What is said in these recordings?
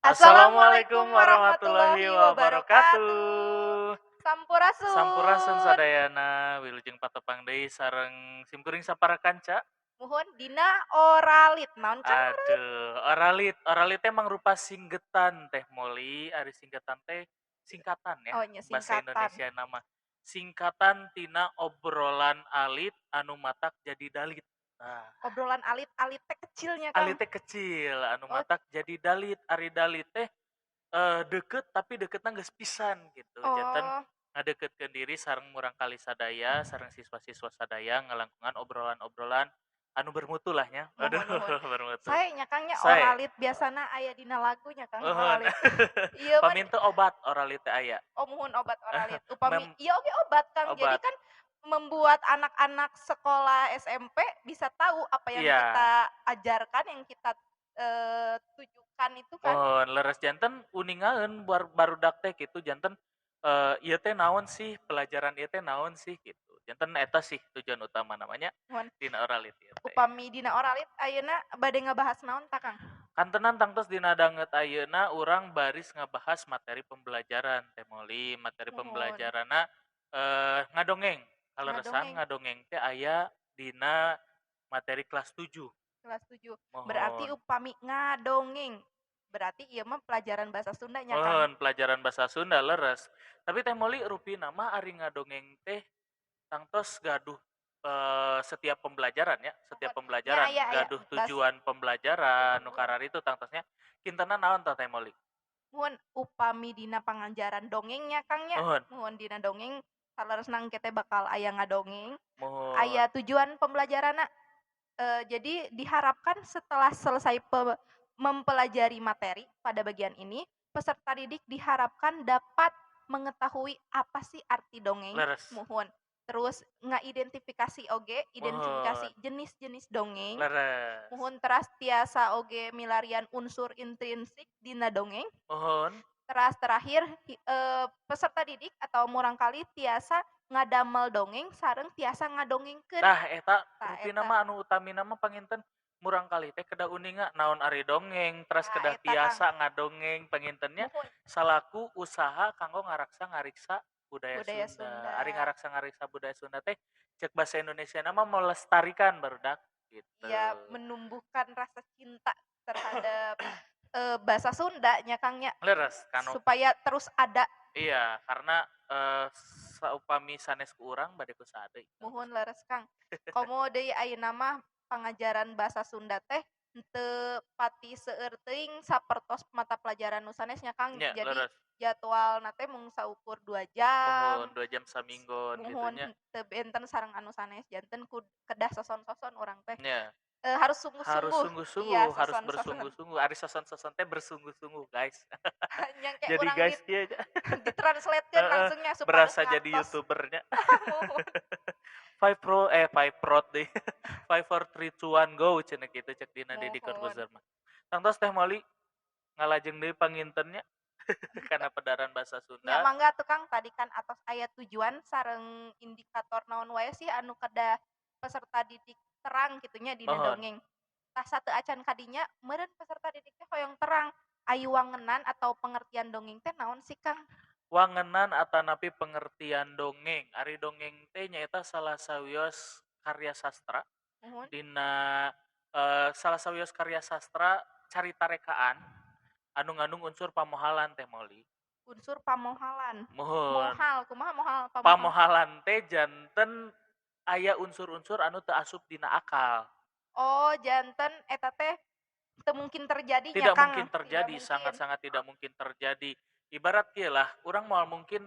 Assalamualaikum Assalamualaikum warahmatullahi warahmatullahi wabarakatuh. wabarakatuh. Sampurasun. Sampurasun sadayana wilujeng patepang deui sareng simkuring saparakanca. Muhun dina oralit. Naon Kang oralit? Aduh, oralit teh mangrupa singgetan Teh Moli, ari singgetan teh singkatan ya, Oh nya bahasa singkatan. Indonesia nama. Singkatan tina obrolan alit anu matak jadi dalit. Nah, Obrolan alit teh kecilnya Kang. alit teh kecil anu Oh, matak jadi dalit, ari dalit teh deket tapi deketna geus pisan gitu. Janten oh, ngadeketkeun diri sareng murang kali sadaya, sareng siswa-siswa sadaya ngalangkungan obrolan-obrolan anu bermutu lah nya. Aduh, muhun. bermutu. Saya nya Kang nya Sae, oralit biasana aya dina lagunya Kang eueun. oralit. Ieu mah Pamintu obat oralit teh aya. oh muhun obat oralit. Upami Mem ieu oge obat Kang. Jadi obat. kan membuat anak-anak sekolah SMP bisa tahu apa yang Iya. kita ajarkan, yang kita tujukan itu kan. Mohon leres janten uningaeun barudak teh kitu janten ieu teh naon sih, pelajaran ieu teh naon sih gitu. Janten eta sih tujuan utama namanya Muhun. dina oralit ieu teh. Upami dina oralit ayeuna bade ngebahas naon ta Kang? Kantenan tangtos dina danget ayeuna urang baris ngabahas materi pembelajaran Teh Moli. Materi Muhun. pembelajaranna ngadongeng. Kaleresan Ngadongeng ngadongeng teh aya dina materi kelas 7. kelas 7. Berarti Mohon. upami ngadongeng, berarti ieu mah pelajaran bahasa Sunda nya Kang? Mohon pelajaran bahasa Sunda leres. Tapi Teh Moli rupina mah ari ngadongeng teh tangtos gaduh setiap pembelajaran ya, setiap Muhun. Nya pembelajaran aya gaduh bas tujuan pembelajaran nu itu tangtosnya kintena naon tah Teh Moli? muhun upami dina pangajaran dongengnya Kang nya, Mohon. muhun dina dongeng saleresna engke teh bakal aya ngadongeng, aya Mohon. tujuan pembelajaranna. Jadi diharapkan setelah selesai mempelajari materi pada bagian ini, peserta didik diharapkan dapat mengetahui apa sih arti dongeng, Leres. muhun. Terus ngaidentifikasi oge, identifikasi Mohon. jenis-jenis dongeng, Leres. muhun teras tiasa oge milarian unsur intrinsik dina dongeng. Mohon. Teras terakhir peserta didik atau murangkali tiasa ngadamel dongeng sareng tiasa ngadongengkeun. Tah eta Tah rupina eta. mah anu utamina mah panginten murang kali teh kedah uninga naon ari dongeng, teras Tah kedah eta Kang. tiasa ngadongeng pangintennya Muhun. salaku usaha kanggo ngaraksa ngariksa budaya Budaya Sunda. Ari Sunda. ngaraksa ngariksa budaya Sunda teh cek bahasa Indonesia nama melestarikan barudak gitu. Ya menumbuhkan rasa cinta terhadap bahasa Sunda nya Kang nya, Leres kanu supaya terus ada. iya karena saupami sanes ku urang bade ku sadeui. Muhun leres Kang. Komo deui ayeuna mah pangajaran bahasa Sunda teh henteu pati seueur teuing sapertos mata pelajaran nu sanesnya Kang. Nya Jadi leres. jadwalna teh mung saukur 2 jam. Mohon 2 jam saminggon Muhun gitunya. teu benten sareng anu sanes, janten kedah soson-soson urang teh. Nya. Harus Harus sungguh-sungguh. Iya, sungguh-sungguh, harus soson-soson. bersungguh-sungguh. Ari soson-soson teh bersungguh-sungguh, guys. Nyangke Jadi urang guys ieu nya. ditranslatekeun Heeh, langsungnya supados berasa jadi ngantos. YouTuber-nya. Muhun. 5 prod deui. 5 4 3 2 1 go cenah kitu cek dina Deddy Muhun. Corbuzier mah. Tangtos Teh Mali ngalajeng deui pangintennya kana pedaran bahasa Nya Sunda. mangga tukang tadi kan atas aya tujuan sareng indikator naon wae sih anu kedah peserta didik terang gitunya dina Mohon. dongeng. Tah sateu acan kadinya meureun peserta didik teh hoyong terang. Aya wangenan atau pengertian dongeng teh naon sih Kang? Wangenan atanapi pengertian dongeng. Ari dongeng teh nyaeta salah sawios karya sastra Muhun. dina salah sawios karya sastra carita rekaan anu ngandung unsur pamohalan Teh Moli. Unsur pamohalan. Mohon. Mohal, kumaha mohal pamohal? Pamohalan teh janten aya unsur-unsur anu teu asup dina akal. Oh, janten eta teh teu mungkin terjadi nya Tidak Kang. mungkin Tidak terjadi, mungkin. sangat-sangat tidak mungkin terjadi. Ibarat kieu lah, urang moal mungkin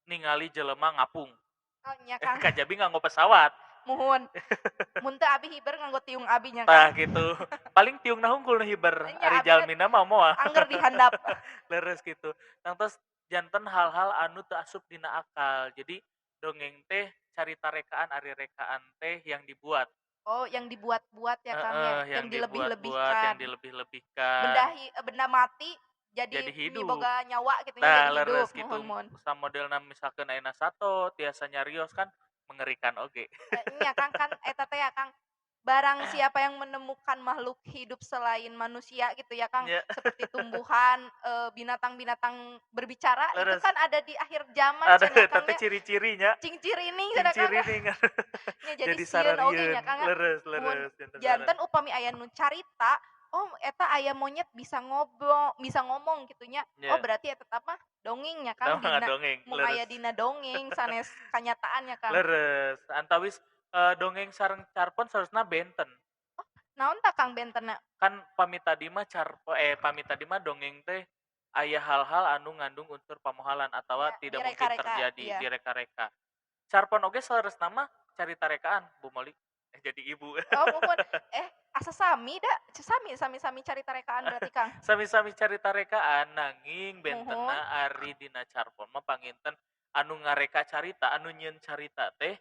ningali jelema ngapung. Oh, nya Kang. Kajabi nganggo pesawat. Muhun. Mun teu abi hiber nganggo tiung abi nya Tah Kang. gitu. Paling tiung na hungkul nu hiber, Nya ari abi na jalmina mah moal. angger dihandap. Leres gitu. Tangtos janten hal-hal anu teu asup dina akal. Jadi dongeng teh carita rekaan ari rekaan teh yang dibuat. Oh, yang dibuat-buat ya Kang ya, Yang yang dibuat-buat, yang dilebih-lebihkan. dilebih-lebihkan. Benda mati jadi Jadi hidup. miboga nyawa gitunya Tah jadi hidup. leres gitu. Muhun muhun. Samodelna misalkeun ayeuna sato tiasa nyarios kan mengerikan oge. Nya Kang kan eta teh ya Kang barang siapa yang menemukan makhluk hidup selain manusia gitu ya, Kang, Nya, seperti tumbuhan, binatang-binatang berbicara, itu leres. kan ada di akhir zaman Ada cenah, eta Kang, teh nya. ciri-cirinya, Cing-cirining cenah, Kang. cing-ciriring. Nya jadi Jadi sieun oge sararieun, nya, Kang, nya. leres Mun leres, janten sare. janten upami aya nu carita, oh eta aya monyet bisa ngomong gitu nya, oh Nya, berarti eta teh mah dongeng nya, eta Kang, mah dina dongeng, mung leres. aya dina dongeng sanes kanyataannya, Kang. Leres, antawis, dongeng sareng carpon saeuseuna benten. Naon ta, Kang, bentenna? Kan pami tadi mah pami tadi mah dongeng teh aya hal-hal anu ngandung unsur pamohalan atawa Nya tidak mungkin direka-reka, terjadi, iya. direka-reka. Carpon oge saeureusna mah carita rekaan, Bu Moli. Jadi ibu. Oh, muhun. Asa sami da? Sami-sami carita rekaan berarti, Kang? Sami-sami carita rekaan nanging Muhun. bentena ari dina carpon mah panginten anu ngareka carita, anu nyieun carita teh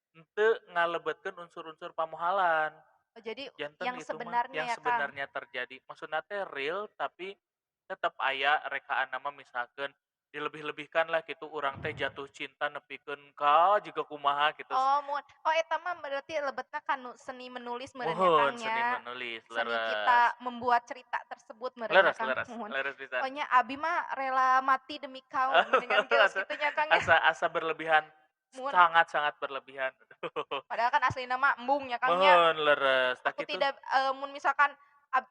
henteu ngalebetkeun unsur-unsur pamohalan. Oh, jadi Janten yang itu mah sebenarnya yang ya, Kang? sebenarnya terjadi. Maksudna teh real tapi tetep aya rekaan nama misalkan dilebih-lebihkan lah gitu urang teh jatuh cinta nepikeun ka jiga kumaha gitu. Oh, muhun. Oh, eta mah berarti lebetna kanu seni menulis meureun nya, Muhun Kang, seni nya. menulis, Seni leres. kita membuat cerita tersebut meureun nya, Leres Kang, leres, muhun. leres pisan. Oh, nya abi mah rela mati demi kau, geuningan geus Asa kitu nya, Kang, nya. asa asa berlebihan, Muhun. sangat-sangat berlebihan. Padahal kan aslina mah embung nya, Kang, nya. Muhun leres, tah Aku kitu. tidak mun misalkan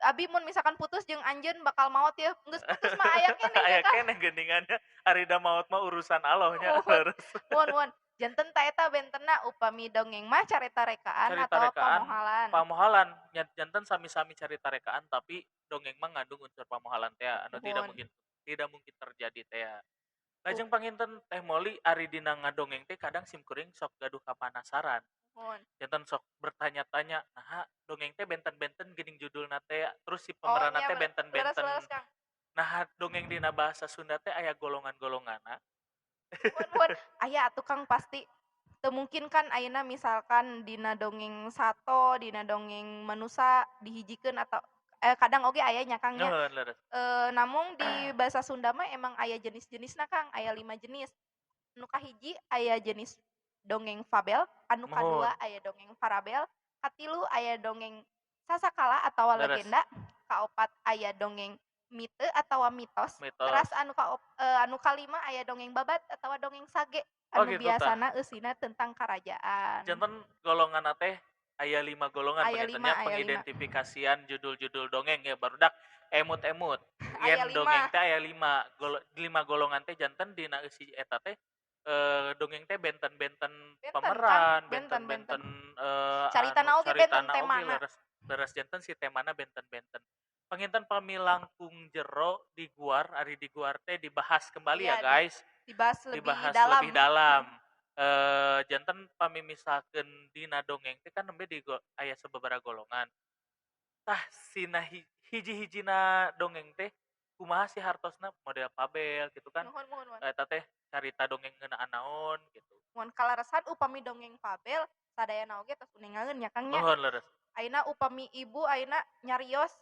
abi mun misalkan putus jeung anjeun bakal maot ya, geus putus mah aya keneh nya, Aya Kang. keneh geuningannya, harida maot mah urusan Allah nya, Muhun, leres. muhun. Janten ta eta bentenna upami dongeng mah carita rekaan Carita atau rekaan, pamohalan? pamohalan, janten sami-sami carita rekaan tapi dongeng mah ngandung unsur pamohalan teh anu Muhun. tidak mungkin terjadi teh. Uh, Lajeng panginten Teh Moli ari dina ngadongeng teh kadang simkuring sok gaduh kapanasaran. muhun. Janten sok bertanya-tanya, "Naha dongeng teh benten-benten geuning judulna teh?" Terus si Oh pemeranna nya teh benten-benten. leres-leres, Kang. Nah, dongeng dina bahasa Sunda teh aya golongan-golonganna. Muhun, muhun. Aya atuh, Kang, pasti. Teu mungkin kan ayeuna misalkan dina dongeng sato, dina dongeng manusa dihijikeun atau kadang oge aya nya, Kang, nya. Nuhun leres. Namun di bahasa Sunda mah emang aya jenis-jenisna, Kang, aya 5 jenis. Nu kahiji aya jenis dongeng fabel, anu Nuhun, kadua aya dongeng parabel, katilu aya dongeng sasakala atawa leres. legenda, kaopat aya dongeng mite atawa mitos, teras Mitos. anu kalima aya dongeng babat atawa dongeng sage, Oh anu gitu tah. biasana eusina tentang karajaan. Janten golonganna teh aya 5 golongan Aya lima, pengintennya aya lima. pengidentifikasian judul-judul dongeng ya barudak emut-emut. Aya Yen dongeng 5. teh aya 5 5 golongan teh janten dina eusi eta teh dongeng teh benten-benten Benten, Kang, pemeran, benten benten. benten-benten anu Caritana oge benten caritana oge temana. leres leres janten si temana benten-benten. Panginten pamilangkung jero di guar, ari di guar teh dibahas kembali ya Iya, guys, dibahas lebih dibahas lebih dalam. dalam. Janten pamimisakeun dina dongeng teh kan nembe aya sababaraha golongan. Tah sina hiji-hijina dongeng teh kumaha sih hartosna model fabel gitu kan. Nuhun, muhun, muhun. Eta teh carita dongeng ngeunaan naon gitu. Mun kalaresan upami dongeng fabel sadayana oge tos uningaeun nya, Kang, nya. Nuhun leres. Ayeuna upami ibu ayeuna nyarios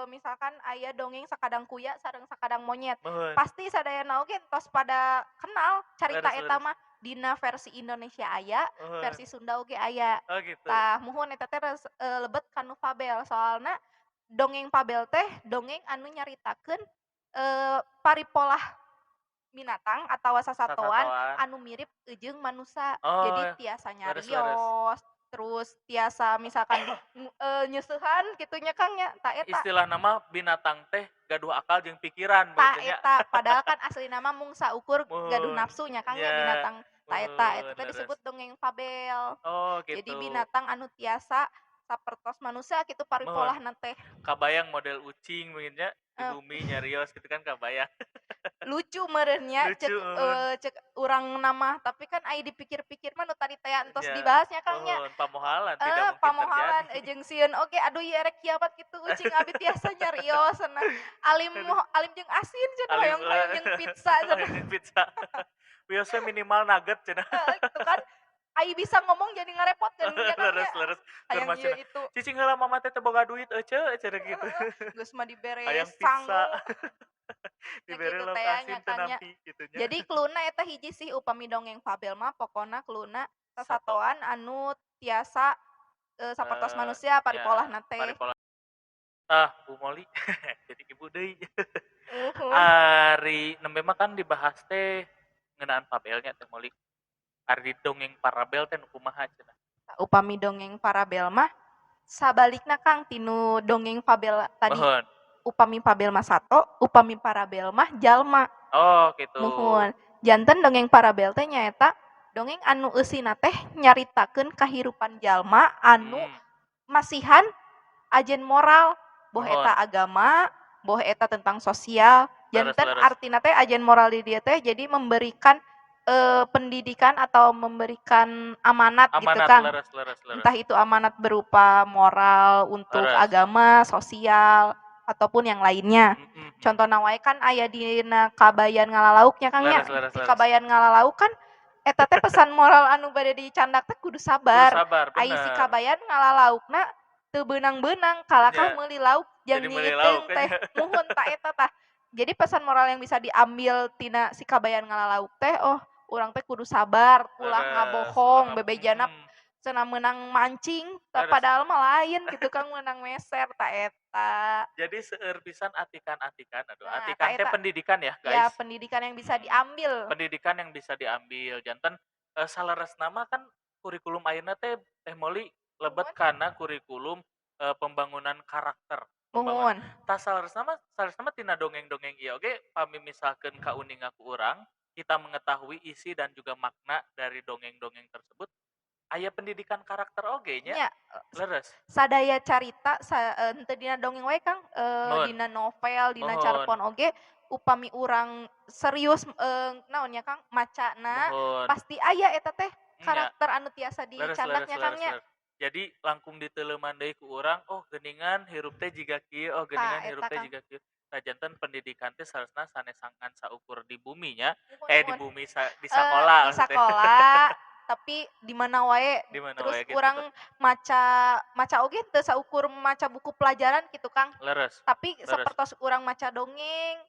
misalkan aya dongeng sakadang kuya sareng sakadang monyet. Nuhun. Pasti sadayana oge tos pada kenal carita Leres eta leres. mah. Dina versi Indonesia aya, Nuhun. versi Sunda oge aya. Oh gitu. Tah muhun eta teh lebet kanu fabel, soalna dongeng fabel teh dongeng anu nyaritakeun paripolah binatang atawa sasatoan Sasatoan. anu mirip jeung manusa. Jadi Oh, tiasa leres leres. nyarios, terus tiasa misalkan nyeusehan kitu nya, Kang, nya. Tah eta Istilah nama binatang teh gaduh akal jeung pikiran tah beuneu nya. eta padahal kan aslina mah mung saukur gaduh Muhun. nafsu nya, Kang, nya Nya. binatang tah eta Muhun teh leres. disebut dongeng fabel. Oh Jadi gitu. binatang anu tiasa sapertos manusia kitu Mohon paripolahna teh. kabayang model ucing mungkin ya di Eee, bumi nyarios gitu kan kabayang. lucu meureun nya Lucu mohon. cek urang nama, tapi kan ai dipikir-pikir mah nu tadi teh entos Ya, dibahas nya, Kang, nya. mohon pamohalan tidak mungkin Pamohalan, terjadi. jeung sieun oge aduh ieu erek kiamat kitu ucing abi tiasa nyarios cenah. Alim Aduh, alim jeung asin cenah alim hoyong-hoyong jeung pizza cenah. yang pizza. Biasa minimal nugget cenah. Gitu kan. Ai bisa ngomong jadi ngarepotkeun nya, Kang, nya. Leres leres keur Hayang ieu cenah. itu. Cicing heula mama teh teu boga duit cenah gitu. Geus mah dibere Hayang sangu pizza nya dibere kitu teh lokasi nya, teu Kang, nya. nampi gitunya. Jadi cluena eta hiji sih upami dongeng fabel mah pokona cluena Sato. sasatoan anu tiasa sapertos Eee, manusia ya paripolahna teh. paripola tah Bu Moli jadi ibu deui. Nuhun. Ari nembe mah kan dibahas teh ngeunaan fabelnya teh Moli. Ari dongeng parabel teh nu kumaha cenah? Upami dongeng parabel mah sabalikna Kang tinu dongeng fabel tadi. Mohon. Upami fabel mah sato, upami parabel mah jalma. Oh gitu. Nuhun. Janten dongeng parabel teh nyaeta dongeng anu eusina teh nyaritakeun kahirupan jalma anu Hmm, masihan ajen moral, boh mohon. eta agama, boh eta tentang sosial. Leres Janten leres. artina teh ajen moral di dia teh jadi memberikan pendidikan atau memberikan amanat gitu Amanat Kang. leres leres leres. Entah itu amanat berupa moral untuk Leres. agama, sosial, ataupun yang lainnya. Mhm mhm. Contohna wae kan aya dina Kabayan Ngalalauknya Kang nya. Leres leres Di leres. Kabayan Ngalalauk kan eta teh pesan moral anu bade dicandak teh kudu Kudu sabar. sabar, Ai si bener. Kabayan Ngalalaukna teu beunang-beunang kalahkah Nya, meuli lauk jadi jeung meuli lauk nyieun kan teh. nya. Muhun ta eta tah. Jadi pesan moral yang bisa diambil tina si Kabayan Ngalalauk teh, oh urang teh kudu sabar, ulah Leres, ulah ngabohong, bebejana mhm. cenah meunang mancing, Leres. padahal mah lain gitu Kang meunang meser, ta eta. Jadi seueur pisan atikan-atikan, aduh Nah, ta atikan teh eta pendidikan ya ya guys. pendidikan yang bisa Mhm. diambil. Pendidikan yang bisa diambil janten, saleresna mah kan kurikulum ayeuna teh Teh Moli lebet Muhun, kana kurikulum, pembangunan karakter, pembangunan muhun. saeueusna mah tina dongeng-dongeng ieu oge pamimisahkeun ka uning ku urang, kita mengetahui isi dan juga makna dari dongeng-dongeng tersebut, aya pendidikan karakter oge nya, Nya, leres. sadaya carita henteu dina dongeng wae Kang, Mohon dina novel, dina mohon carpon oge upami urang serius, naon nya Kang, macana mohon, pasti aya eta teh nya. karakter anu tiasa Leres leres dicandaknya Kang leres nya. leres. Jadi langkung diteleuman deui ku urang, oh geuningan hirup teh jiga kieu, oh Tah geuningan hirup eta teh Kang. jiga kieu. Sajanten pendidikan teh saeuseurna sanesangan saukur di bumi nya, Muhun, di muhun. bumi di sakola Di maksudnya. sakola, tapi di mana wae. Di mana Terus wae gitu urang maca maca oge teu saukur maca buku pelajaran gitu Kang. leres Tapi leres. sapertos urang maca dongeng,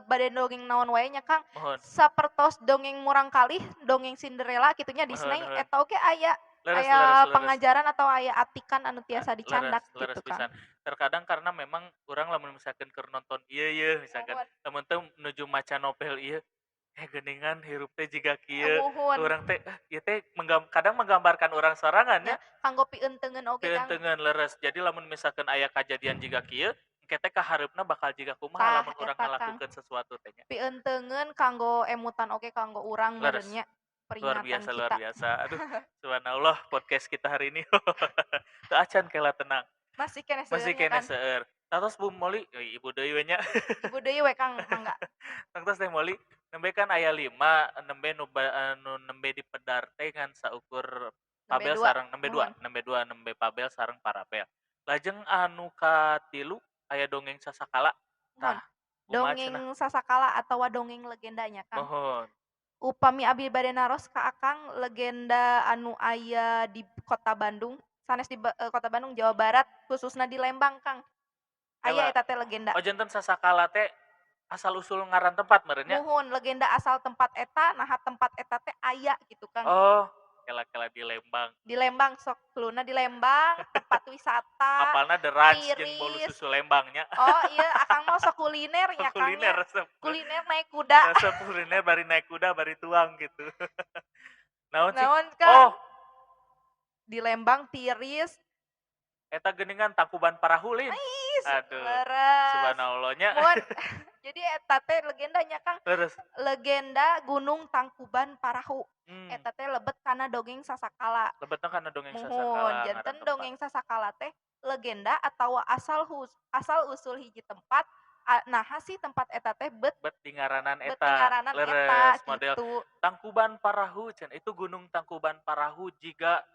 bade dongeng naon wae nya Kang, Mohon sapertos dongeng murangkalih, dongeng Cinderella kitu nya mohon Disney, mohon. eta oge aya Leres leres aya leres. pangajaran atau aya atikan anu tiasa Leres dicandak leres gitu Kang. pisan. Terkadang karena memang urang lamun misalkan keur nonton ieu ye misalkan, Muhun, lamun teu nuju maca novel ieu, geuningan hirup teh jiga kieu, muhun. urang teh, ieu teh kadang menggambarkan urang sorangan Nya nya, kanggo pieunteungeun oge Kang. teueun-teueun leres. Jadi lamun misalkan aya kajadian jiga kieu, engke teh kahareupna bakal jiga kumaha Tah lamun urang eta Kang. ngalakukeun sesuatu teh nya. Pieunteungeun kanggo emutan oge kanggo urang Leres. meureun nya, Luar peringatan biasa luar kita. biasa. Aduh, subhanallah podcast kita hari ini. Teu acan kela tenang. Masih keneh Masih seueurnya kene kan. seueur. Tos Bu Moli, ibu deui we nya. Ibu deui we Kang, mangga. Tangtos Teh Moli, nembe kan aya 5, nembe nu nembe dipedar teh ngan saukur Nembe Pabel 2, sareng muhun. nembe 2, nembe Pabel sareng Parabel. Lajeng anu katilu aya dongeng Sasakala. Mohon. Tah, kumaha cenah? Dongeng Sasakala atawa dongeng legendanya Kang. Mohon. Upami abdi bade naros ka Akang legenda anu aya di Kota Bandung, sanes di Kota Bandung, Jawa Barat, khususna di Lembang Kang. Aya Heula. eta teh legenda. Oh janten Sasakala teh asal usul ngaran tempat meureun nya? Muhun, legenda asal tempat eta, naha tempat eta teh aya gitu Kang. Oh, kela-kela di Lembang. Di Lembang sok tuluna di Lembang, tempat wisata, Apalna The Ranch jeung bolu tiris. susu Lembang nya. Oh iya, akang mah sok kuliner nya Kang Kuliner nya. resep. Kuliner naik kuda. Resep kuliner bari naik kuda bari tuang gitu. Naon cik? Naon Oh, Kang? Di Lembang tiris. eta geuningan Tangkuban Parahulin. Ais, Aduh, leres. subhanallahnya. Mun jadi eta teh legendanya Kang, Terus, legenda Gunung Tangkuban Parahu. hmm, Eta teh lebet kana dongeng Sasakala. lebetna kana dongeng Muhun, Sasakala ngaran janten tempat. dongeng Sasakala teh legenda atawa asal usul hiji tempat, naha sih tempat eta teh Bet di ngaranan beuti eta, ngaranan eta leres model gitu. Tangkuban Parahu cenah. Itu Gunung Tangkuban Parahu jiga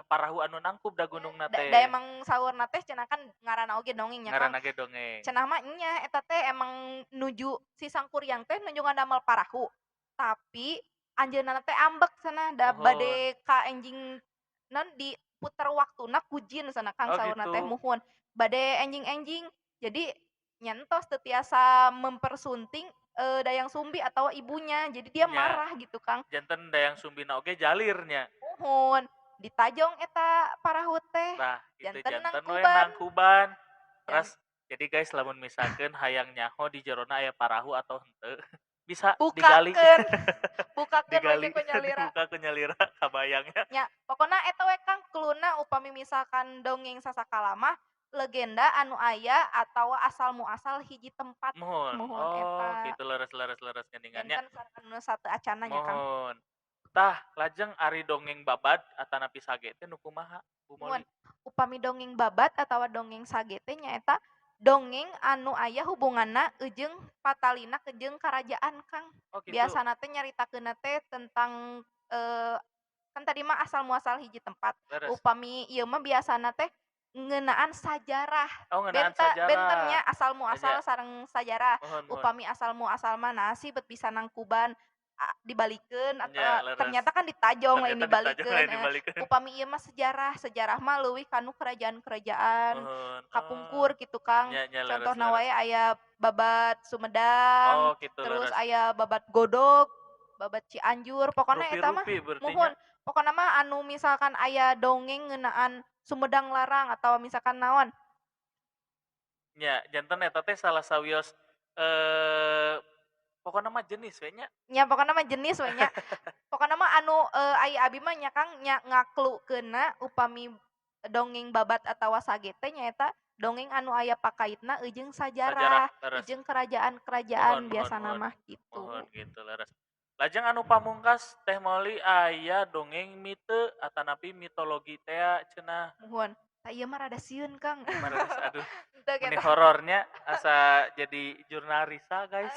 parahu anu nangkub da gunungna Da teh. emang saurna teh cenah kan ngaranna oge dongeng nya Kang. Ngaranna ge dongeng. Cenah mah nya eta teh emang nuju si sangkuriang teh nuju ngadamel parahu. Tapi anjeunna teh ambek cenah da Mohon. bade ka enjing naon diputer waktuna ku jin cenah Kang Oh saurna teh gitu. muhun. Bade enjing-enjing. Jadi nyentos teu tiasa mempersunting Dayang Sumbi atau ibunya. Jadi dia Nya, marah gitu Kang. janten dayang sumbina oge jalirnya. Muhun. ditajong eta parahu teh, Nah, itu janten janten we nangkuban, nangkuban. jan Terus jadi guys, lamun misalkan hayang nyaho di jerona aya parahu atau henteu, bisa digali. bukakeun, bukakeun make Digali, ku nyalira. dibuka ke nyalira kabayangnya. Nya, pokona eta we Kang cluena upami misalkan dongeng sasakala mah legenda anu aya atawa asal muasal hiji tempat, Mohon. muhun Oh, eta. gitu leres geuningannya. Janten sareng anu sateu acanna nya Kang. Mohon. Tah, lajeng ari dongeng babad atanapi sage teh nu kumaha, Bu Muhun, Moli? upami dongeng babat atawa dongeng sage teh nyaeta dongeng anu aya hubunganna jeung patalina ke jeung karajaan Kang. Oh, gitu. Biasana teh nyaritakeunna teh tentang, kan tadi mah asal muasal hiji tempat, Leres. upami ieu mah biasana teh ngeunaan sajarah, Oh, ngeunaan sajarah. bentennya asal muasal Aja. sareng sajarah. Mohon. Upami asal muasal mah naas sih bet bisa nangkuban, dibalikeun atau Nya, leres. ternyata kan ditajong lain Ternyata ditajong dibalikeun, lain dibalikeun. upami ieu mah sejarah, sejarah mah leuwih kanu kerajaan-kerajaan Mohon. Oh. kapungkur gitu Kang. Nya Contohna leres. wae aya babat Sumedang, Oh, gitu terus leres. aya babat Godog, babat Cianjur, pokona eta mah Rupi-rupi berarti nya. muhun, pokona mah anu misalkan aya dongeng ngeunaan Sumedang Larang atawa misalkan naon. Nya, janten eta teh salah sawios eh pokona mah jenis we nya. Nya pokona mah jenis we nya. Pokona mah anu, aya abi mah nya Kang nya ngaklukeunna upami dongeng babat atawa sage teh nyaeta dongeng anu aya pakaitna jeung Sajarah sajarah, leres. jeung kerajaan-kerajaan biasana Mohon. mah gitu. Mohon gitu leres. Lajeng anu pamungkas Teh Moli aya dongeng mite atanapi mitologi tea cenah. Muhun, tah ieu mah rada sieun Kang. Maranes aduh. Teu Meni kita. horornya asa jadi jurnalisa guys.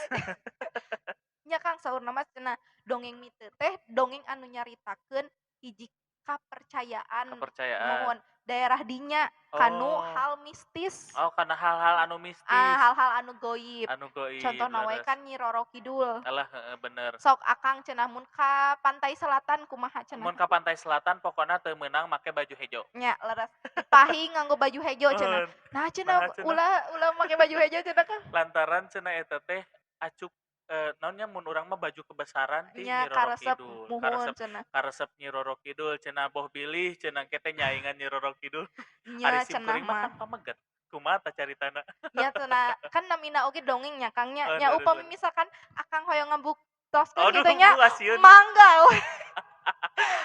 Nya Kang saurna mah cenah dongeng mite teh dongeng anu nyaritakeun hiji kapercayaan Kepercayaan. muhun daerah dinya kanu Oh. hal mistis. Oh, karena hal-hal anu mistis. Hal-hal anu goib. Anu goib Contohna wae leres. kan Nyi Roro Kidul. Alah, heeh, bener. Sok Akang cenah mun ka pantai selatan kumaha cenah? Mun ka pantai selatan pokona teu meunang make baju hejo. Nya leres dipahing nganggo baju hejo cenah. Mohon. Nah cenah Naha cenah? ulah make baju hejo cenah Kang. Lantaran cenah eta teh acuk naonnya mun urang mah baju kebesaran ti Nya Nyi Roro karesep Kidul. muhun Karesep cenah. karesep Nyi Roro Kidul cenah boh bilih cenah kita nyaingan Nyi Roro Kidul. Ari Nya cenah simkuring mah mah. kan pamegat. Kumaha tah caritana? Nya cenah kan namina oge dongeng nya Kang nya. Oh, Nya upami leres. misalkan Akang hoyong ngabuktioskeun Aduh, kitu nya Bu asieun. mangga we.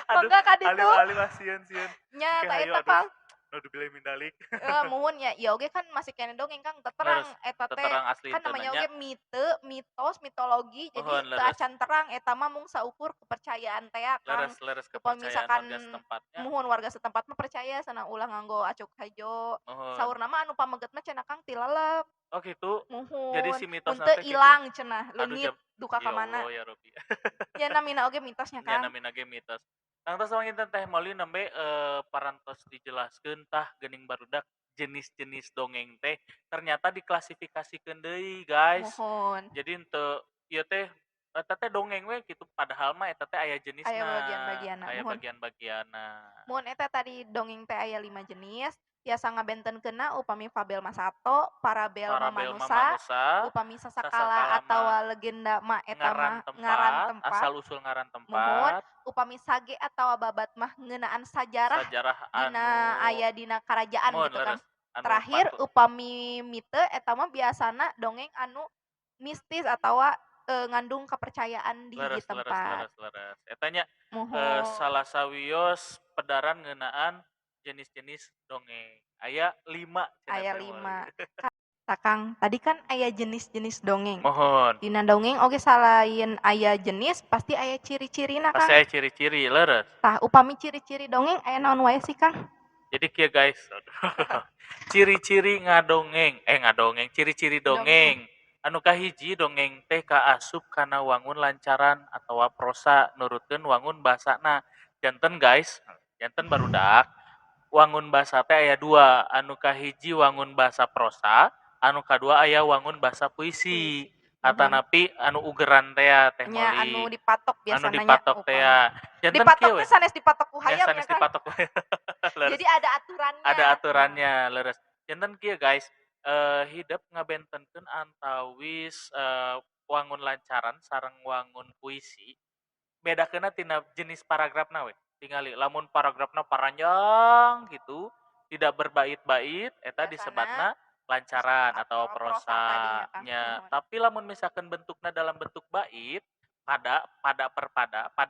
Aduh, Mangga ka ditu. alim-alim sieun. Nya Oke, tah hayu eta aduh. Kang. Nauzubillahi min dzalik. Muhun ya, ieu oge kan masih kene dongeng Kang, teu terang Leres. eta teh Teterang asli kan teu namanya nanya. oge mite, mitos, mitologi jadi Mohon teu leres. acan terang eta mah mung saukur kepercayaan teh Kang. Leres Upami kepercayaan misalkan warga setempatnya. muhun warga setempat mah percaya cenah ulah nganggo acuk hejo. Mohon. Saurna mah anu pameget mah cenah Kang ti lalep. Oh, gitu. Jadi Muhun, si mun mitosna teu teh gitu. ilang cenah, Aduh leungit jam. duka ka Ya mana. Allah ya Rabbi. Ya namina oge mitosnya Nya Kang. namina ge mitos. Tangtos wanginten Teh Moli nembe parantos dijelaskeun tah geuning barudak jenis-jenis dongeng teh ternyata diklasifikasikeun deui guys. Muhun, Jadi henteu ieu teh eta teh dongeng we gitu padahal mah eta teh aya aya jenisna, bagian-bagianna, aya muhun. bagian-bagianna. Mun eta tadi dongeng teh aya 5 jenis, tiasa ngabentenkeunna upami fabel Masato, parabel Parabelma Mamanusa, Manusa, upami sasakala sasakala mah atawa legenda mah eta ngaran mah ngaran tempat, tempat, asal usul ngaran muhun, tempat, upami sage atawa babat mah ngeunaan sajarah sajarah dina anu aya dina karajaan mohon gitu Kang. leres anu Terakhir patut upami mite eta mah biasana dongeng anu mistis atawa, ngandung kepercayaan di hiji tempat. leres. Eta nya Muhun, salah sawios pedaran ngeunaan jenis-jenis dongeng. Aya 5 cenah aya teh Moli. 5. Tah Kang, tadi kan aya jenis-jenis dongeng. Mohon. Dina dongeng oge salain aya jenis, pasti aya ciri-cirina Pasti Kang. aya ciri-ciri leres. Tah upami ciri-ciri dongeng aya naon wae sih Kang? Jadi kieu guys, ciri-ciri ngadongeng, ciri-ciri Dongeng. dongeng. Anu kahiji dongeng teh kaasup kana wangun lancaran atawa prosa nurutkeun wangun basana. Janten guys, janten barudak wangun basa teh aya 2, anu kahiji wangun basa prosa, anu kadua aya wangun basa puisi. Puisi. Muhun. Atanapi anu ugeran teh Teh Nya anu Moli. dipatok Anu biasana nya dipatok teh upami. janten Dipatok kieu we. teh sanes dipatok ku Nya hayam nya sanes Kang. dipatok we. Leres. Jadi ada aturannya. Ada aturannya leres. Janten kieu guys, hideuk ngabentenkeun antawis wangun lancaran sareng wangun puisi. Bedakeunna tina jenis paragrafna we. tingali lamun paragrafna paranjang gitu, tidak berbait-bait, eta Biasana disebutna lancaran atau atau prosa tadinya Kang, prosanya. muhun. Tapi lamun misalkan bentuknya dalam bentuk bait, pada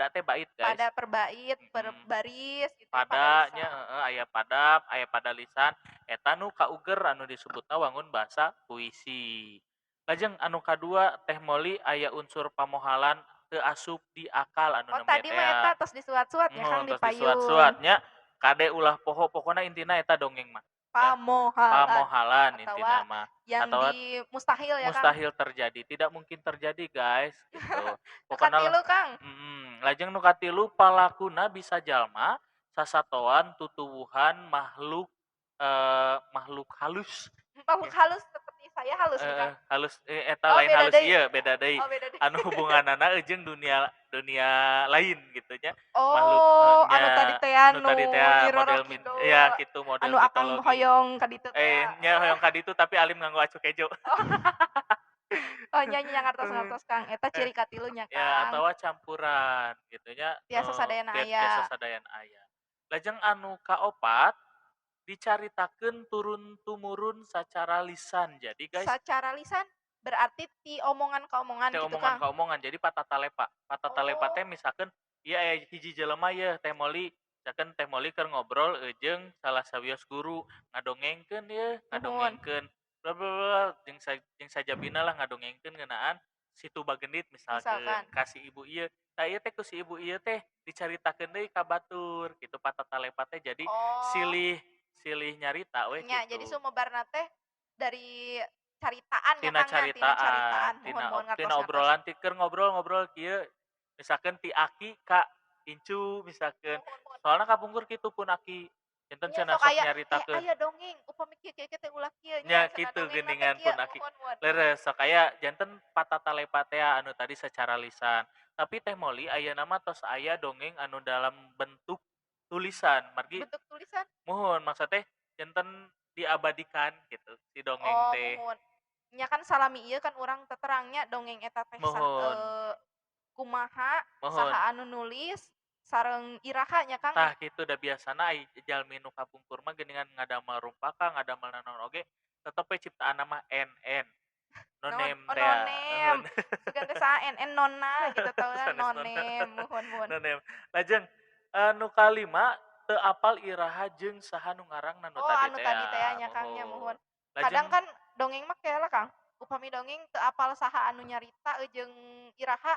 teh bait guys. Pada per bait, per Mm-mm. baris gitu ya, pada Padanya lisan. aya padap, aya pada lisan, eta nu kauger anu disebutna wangun basa puisi. Lajeng anu kadua teh moli aya unsur pamohalan teu asup di akal anu Oh nembe tadi mah eta tea. tos disuat-suat nya Kang, Terus dipayun. disuat-suatnya kade ulah poho pokona intina eta dongeng mah. Ya, Pamohalan pamohalan intina atawa mah. yang Atau di mustahil ya Kang? mustahil terjadi, tidak mungkin terjadi guys gitu. Nu Pokoknya katilu Kang? lajeng nu katilu palakuna bisa jalma sasatoan tutuwuhan makhluk halus Makhluk ya. halus seperti saya halus nih Kang? Halus eta Oh lain beda halus deui. ieu beda deui Oh beda deui. anu hubunganana jeung dunia dunia lain gitu nya. Makhluk Oh, anu tadi nya teh nu anu tadi teh Nyi Roro model Kidul, ya gitu model anu Akang mitologi. hoyong ka ditu teh. Nya hoyong ka ditu tapi alim nganggo acu kejo. Oh, oh nya nya ngartos-ngartos Kang, eta Eh, ciri katilunya ya Kang. atau campuran gitunya Tiasa sadayana tiasa aya. sadayan aya. Lajeng anu kaopat dicaritakeun turun tumurun secara lisan. Jadi guys, Sacara lisan berarti ti omongan ka omongan teh gitu omongan Kang? ka omongan jadi patatalepa. Patatalepa Oh, teh misalkan ieu aya hiji jelema ye teh moli misalkan teh moli keur ngobrol jeung salah sawios guru ngadongengkeun ye nuhun. ngadongengkeun bla bla bla jeung sajabina lah ngadongengkeun ngeunaan si Tuba Gendit misalkeun Misalkan. ka si ibu ieu. Tah ieu teh ku si ibu ieu teh dicaritakeun deui ka batur gitu patatalepa teh jadi Oh, silih silih nyarita we nya jadi gitu. sumebarna teh dari caritaan nya Tina Kang nya, tina caritaan, caritaan. Muhun muhun tina ngartos-ngartos. obrolan ti keur ngobrol-ngobrol kieu misalkan ti Aki ka Incu misalkan. Muhun muhun. Soalna kapungkur kitu pun Aki enten Nya cenah sok sok aya, nyaritakeun. aya dongeng upami kieu kieu teh ulah kieu nya Nya cenah kitu dongengna teh geuningan kieu. pun Aki. Muhun muhun. Leres sok aya janten patatalepa teh anu tadi secara lisan. Tapi teh Moli ayeuna mah tos aya dongeng anu dalam bentuk tulisan. Margi Bentuk tulisan? muhun maksud teh janten diabadikan gitu si dongeng Oh, teh. muhun. Nya kan salami ieu kan urang teu terangnya dongeng eta teh Muhun, kumaha, muhun. saha anu nulis, sareng iraha nya Kang Tah nya. kitu da biasana jalmi nu kapungkur mah geuningan ngadamel rumpaka, ngadamel nanaon oge, tetep we ciptaanna mah NN, no Naon? name Oh, tea, nonem. Sugan teh saha NN nonna gitu tau kan sanes nonna, nonem. Muhun muhun. no name. Lajeng nu kalima teu apal iraha jeung saha nu ngaranna nu Oh, tadi anu teh tadi teh nya Kang nya muhun. muhun. Lajeng Kadang kan dongeng mah keela Kang. Upami dongeng teu apal saha anu nyarita jeung iraha,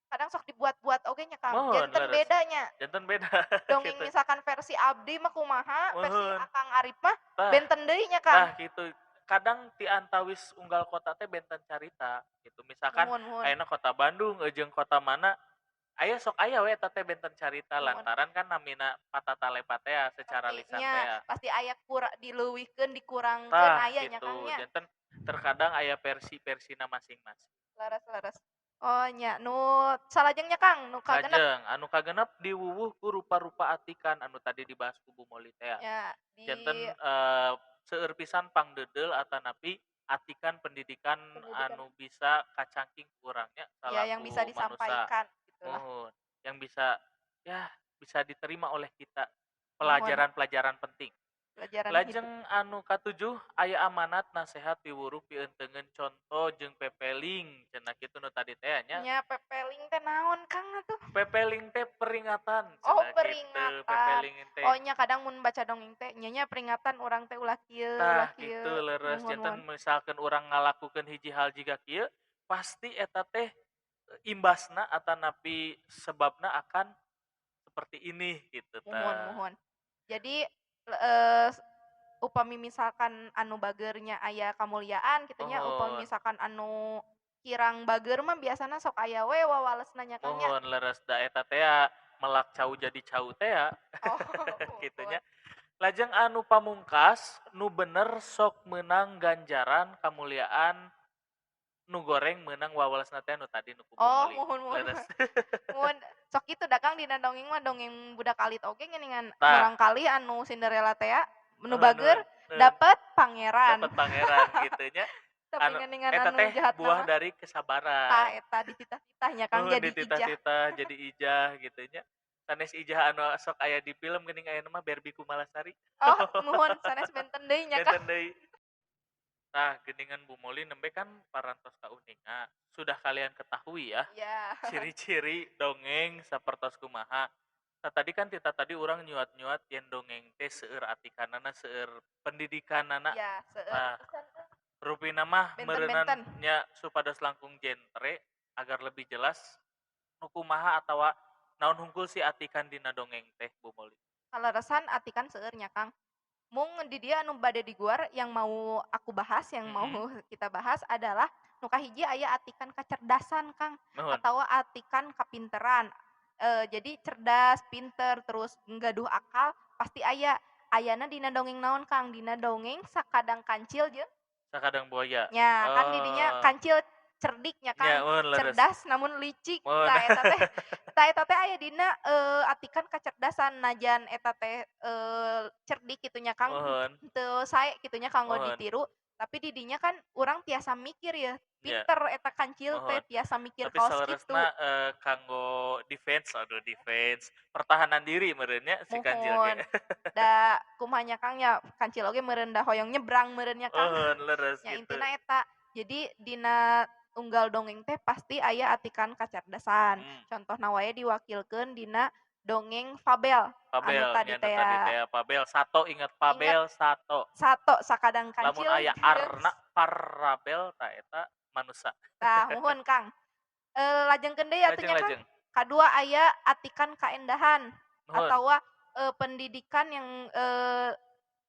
kadang sok dibuat-buat oge nya Kang. muhun Janten leres, bedanya. janten beda Dongeng gitu. misalkan versi Abdi mah kumaha, versi Muhun. Akang Arif mah Tah benten deui nya Kang. tah gitu. Kadang ti antawis unggal kota teh benten carita gitu. Misalkan Muhun muhun. ayeuna kota Bandung jeung kota mana aya sok aya we eta teh benten carita Muhun. lantaran kan namina patatalepa teh secara Pasti lisan nya teh. pasti aya dileuwihkeun, dikurangkeun Tah aya nya gitu. Kang nya. Janten terkadang aya versi-versina masing-masing. Leres leres. Oh nya nu salajengnya Kang, nu kagenep Lajeng anu kagenep diwuwuh ku rupa-rupa atikan anu tadi dibahas ku Bu Moli teh. ya Janten di seueur pisan pangdeudel atanapi atikan pendidikan pendidikan anu bisa kacangking kurangnya ya yang bisa salaku manusia. disampaikan gitulah. Muhun. Yang bisa ya bisa diterima oleh kita Muhun, pelajaran-pelajaran penting. pelajaran Lajeng hidup. anu katujuh aya amanat nasehat piwuruh pienteungeun contoh jeung pepeling cenah kitu nu tadi teh nya. Nya pepeling teh naon Kang atuh? Pepeling teh peringatan Oh cenah kitu peringatan. pepeling teh. Oh nya kadang mun baca dongeng teh nya nya peringatan urang teh ulah kieu, Tah ulah gitu kieu. leres Muhun janten muhun. misalkan urang ngalakukeun hiji hal jiga kieu pasti eta teh imbasna atanapi sebabna akan seperti ini gitu Muhun tah. muhun. Jadi eh, upami misalkan anu bageurnya aya kamuliaan kitu nya, upami Mohon, misalkan anu kirang bageur mah biasana sok aya we wawalesna nya Kang nya. mohon leres da eta teh melak cau jadi cau teh Oh, gitu muhun. nya. Lajeng anu pamungkas nu bener sok menang ganjaran kamuliaan nu goreng menang wawalasna teh nu tadi nu kubu Oh, moli. muhun muhun. Leres. Muhun sok kitu da Kang dina dongeng mah dongeng budak alit oge geuningan Tah, murangkalih anu Cinderella teh nu nuhun bageur nuhun. dapet pangeran. Dapat pangeran gitu nya. Tapi Anu geuningan eta anu teh jahat buah nama dari tah kesabaran. eta dititah-titahnya Kang Nuhun jadi ijah. dititah-titah jadi ijah gitu nya. sanes ijah anu sok aya di film geuning ayeuna mah Barbie Kumalasari. Oh, nuhun sanes benten deui nya, Kang. Benten deui. Nah, geuningan Bu Moli nembe kan parantos ka Uninga. Sudah kalian ketahui ya, Iya. ciri-ciri dongeng sapertos kumaha. Nah, tadi kan kita tadi orang nyuat-nyuat yen dongeng teh seueur atikanana, seueur pendidikanana. Iya, seueur Nah, pisan, Kang. rupina mah meureunana Benten-benten. nya supados langkung genre agar lebih jelas nu kumaha atawa naon hungkul si atikan dina dongeng teh Bu Moli? Kaleresan atikan seueur nya, Kang. Mung di dia anu bade diguar yang mau aku bahas, yang mau Mhm, kita bahas adalah nu kahiji aya atikan kacerdasan, Kang, nuhun. atawa atikan kapinteran. Jadi cerdas, pinter, terus nggaduh akal pasti aya. Ayana dina dongeng naon, Kang? Dina dongeng Sakadang Kancil jeung Sakadang Buaya. nya kan di dinya Oh, kancil cerdiknya nya Kang, mun leres. cerdas namun licik. Mun. Tah eta teh aya dina, atikan kacerdasan najan eta teh, cerdik kitu nya Kang, Mohon, teu sae kitu nya kanggo mohon. ditiru, tapi di dinya kan urang tiasa mikir ya, Ya, pinter eta kancil teh mohon. tiasa mikir Tapi kaos kitu. saleresna kanggo defense, aduh defense, pertahanan diri meureun nya si Kanjil ge. Mohon. Da kumaha nya Kang nya, kancil oge meureun da hoyong nyebrang meureun nya Kang. Mohon leres Nya gitu. intina eta. Jadi dina unggal dongeng teh pasti aya atikan kacerdasan. Hmm, Contohna wae diwakilkeun dina dongeng fabel anu Fabel, tadi nya nu teh tadi ya. teh Fabel Sato, inget Inget Fabel Sato. sato sakadang Lamun kancil aya jeung Arna Parabel tah eta manusa. tah muhun Kang. Lajengkeun deui atuh Lajeng nya Kang. lajeng. Kadua aya atikan kaendahan Nuhun. atawa, pendidikan yang,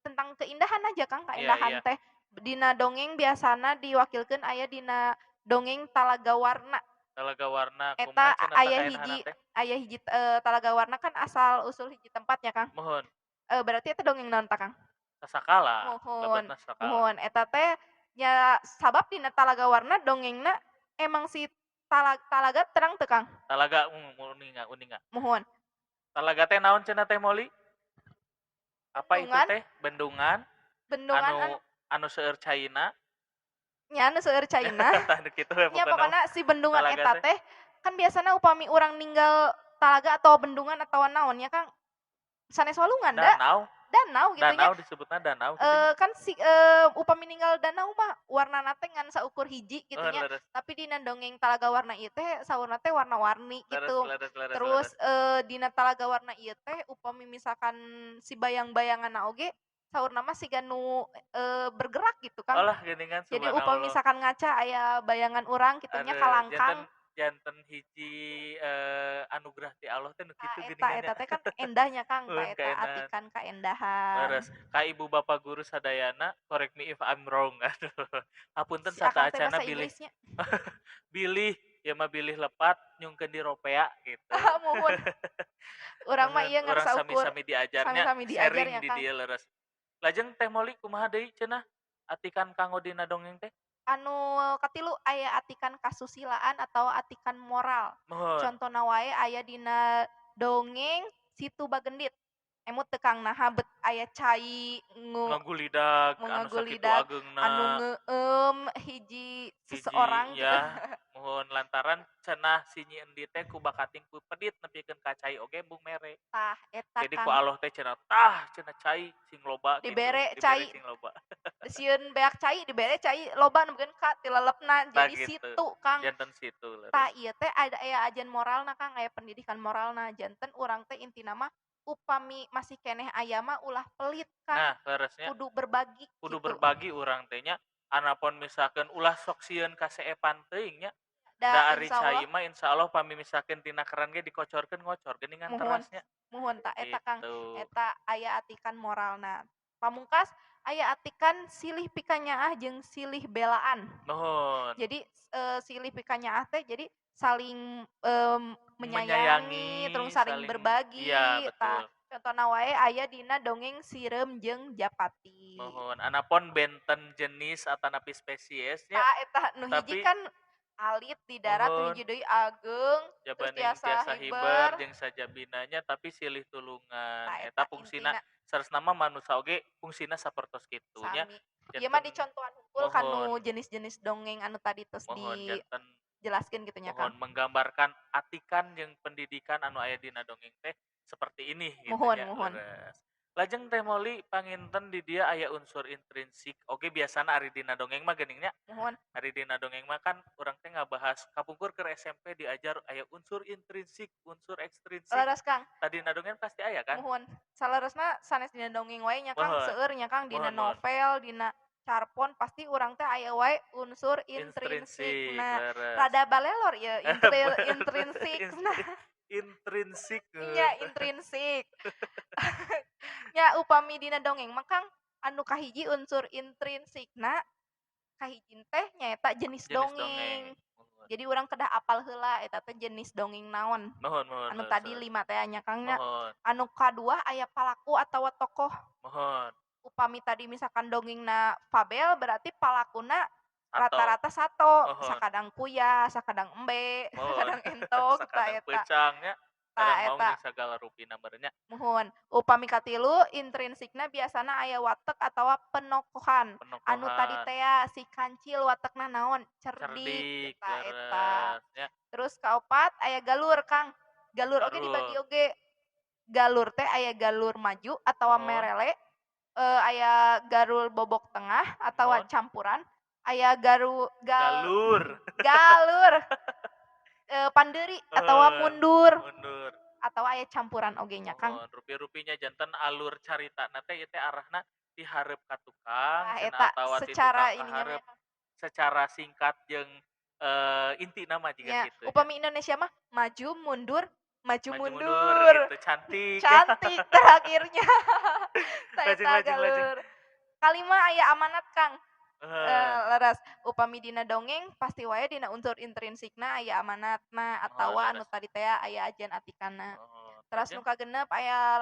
tentang keindahan aja Kang, Iya kaendahan iya. teh. Dina dongeng biasana diwakilkeun aya dina dongeng Talaga Warna. Talaga Warna Eta kumaha cenah tah aya kaendahanna hiji teh? aya hiji, Talaga Warna kan asal usul hiji tempat ya Kang. Mohon. Berarti eta dongeng naon tah Kang? Sasakala, Muhun lebetna sakala. muhun. Eta teh nya sabab dina Talaga Warna dongengna emang si talaga terang teu Kang? Talaga uninga uninga. Muhun. Talaga teh naon cenah teh Moli? Apa itu Bendungan teh? Bendungan bendungan anu anu seueur caina. nya anu seueur caina. Tah nu kitu we Nya pokona mah. pokona si bendungan Talaga eta teh teh kan biasana upami urang ninggal talaga atau bendungan atawa naon nya Kang, sanes walungan da, danau. danau gitu nya. Danau disebutna danau kitu nya. Kan si upami ninggal danau mah warnana teh ngan saukur hiji gitu nya, Leres, tapi dina dongeng Talaga Warna ieu teh saurna teh warna-warni leres, gitu. leres, leres, Terus, leres. dina Talaga Warna ieu teh upami misalkan si bayang-bayanganna oge saurna mah siga nu, bergerak gitu Kang. Olah geuningan Jadi upami subhanallah. misalkan ngaca aya bayangan urang kitu nya Aduh, janten kalangkang, janten hiji anugerah ti Allah teh nu tah kitu eta geuningan nya. eta teh kan endahnya Kang, tah Mun eta kaenahan. atikan kaendahan. Leres. Ka ibu bapak guru sadayana, correct me if I'm wrong. Aduh. Hapunten Si Akang teh acana basa bilih Inggrisnya. bilih ya mah bilih lepat nyungkeun di ropea gitu. Muhun. Urang mah Mun ieu urang ngarasa ukur sami-sami diajarnya sami-sami diajar sharing ya, di Kang. dieu leres. Lajeng Teh Moli kumaha deui cenah? Atikan kanggo dina dongeng teh? Anu katilu aya atikan kasusilaan atau atikan moral. Mohon. Contona wae aya dina dongeng Situ Bagendit. Emut teu Kang naha aya cai Ngagulidag anu sakitu ngagulidag ageungna. anu ngeueum hiji Hiji seseorang gitu. ya, mohon lantaran cenah si Nyi Endi teh ku bakating ku pedit nepikeun ka cai oge embung mere. Tah eta Jadi ku Kang, Allah teh cenah, "Tah cenah cai sing loba," gitu, dibere dibere cai sing loba. sieun beak cai dibere cai loba nembeun ka ti lelepna. Tah Jadi gitu, situ Kang. janten situ Tah leres. ieu teh aya ajan moralna Kang, aya pendidikan moralna. Janten urang teh intina mah upami masih keneh aya mah ulah pelit Kang, Nah, leresnya kudu berbagi kudu kitu. berbagi urang teh nya, anapun misalkeun ulah sok sieun kaseepan teuing nya, Da da ari cai insyaallah mah insyaallah pami misalkeun tina keran ge dikocorkeun ngocor geuningan muhun terasnya, muhun tah eta Kang, gitu. eta aya atikan moralna. Pamungkas aya atikan silih pikanyaah jeung silih belaan. Nuhun, Jadi, silih pikanyaah teh jadi saling, menyayangi, terus menyayangi, saling saling iya berbagi, tah betul. contohna wae aya dina dongeng Sireum jeung Japati. Mohon, anapun benten jenis atanapi spesiesnya, Tah eta nu hiji tapi kan alit di darat, nu mohon hiji deui ageng, terus jabaning tiasa tiasa hiber hiber, jeung sajabinanya tapi silih tulungan. tah Eta eta fungsina intina saresna mah manusa oge fungsina sapertos kitunya. sami. Ieu mah Janten dicontohan hungkul mohon, kanu jenis-jenis dongeng anu tadi tos mohon janten dijelaskeun kitu nya mohon Kang. menggambarkan atikan jeung pendidikan anu aya dina dongeng teh seperti ini gitu Muhun nya, muhun. leres. Lajeng teh Molly panginten di dia aya unsur intrinsik oge biasana ari dina dongeng mah geuning nya. Muhun. Ari dina dongeng mah kan urang teh ngabahas kapungkur keur SMP diajar aya unsur intrinsik, unsur ekstrinsik. Leres Kang. Tadina dongeng pasti aya kan? Muhun. Saleresna sanes dina dongeng wae nya Kang, Mohon, seueur nya Kang dina mohon, mohon. novel, dina carpon pasti urang teh aya wae unsur intrinsik. Intrinsik, Nah, leres. rada balelor ye intrinsik. Nah, Intrinsik. nya intrinsik. Nya upami dina dongeng mah Kang, anu kahiji unsur intrinsikna kahiji teh nyaeta jenis Jenis dongeng. dongeng. Mohon, Jadi urang kedah apal heula eta teh jenis dongeng naon. mohon, mohon, Anu tadi leres. 5 teh nya Kang nya. Mohon, Anu kadua aya palaku atawa tokoh. mohon. Upami tadi misalkan dongengna fabel berarti palakuna Atau, rata-rata sato, mohon, sakadang kuya, sakadang embe, mohon. sakadang entok, tah Sakadang eta. peucangnya, Tah kadang maung eta. jeung sagala rupina beurnya. Muhun. Upami katilu intrinsikna biasana aya watek atawa penokohan. Anu tadi Penokohan, teh si kancil watekna naon? Cerdik, cerdik, tah eta. leres. Ya, Terus kaopat aya galur Kang. Galur oge dibagi garul. oge. Galur teh aya galur maju atawa Mohon, merele, aya garul bobok tengah atawa mohon. campuran, aya Galur. galur pandeuri atawa Mohon, mundur, mundur. atawa aya campuran oge nya Kang. Mohon rupi-rupinya janten alur caritana teh ieu teh arahna ti hareup ka tukang Tah cenah eta atawa ti tukang secara ka ininya mah hareup ya Kang. secara singkat jeung intina mah jiga Nya, kitu nya. upami Indonesia mah maju mundur, maju Maju mundur mundur. gitu cantik. Cantik terakhirnya. Tah Lajeng, eta lajeng, lajeng. galur. Kalima aya amanat Kang. Heeh, Leres upami dina dongeng pasti wae dina unsur intrinsikna aya amanatna mohon atawa anu leres. tadi teh aya ajan atikana. Mohon. Teras nu Lajeng kagenep aya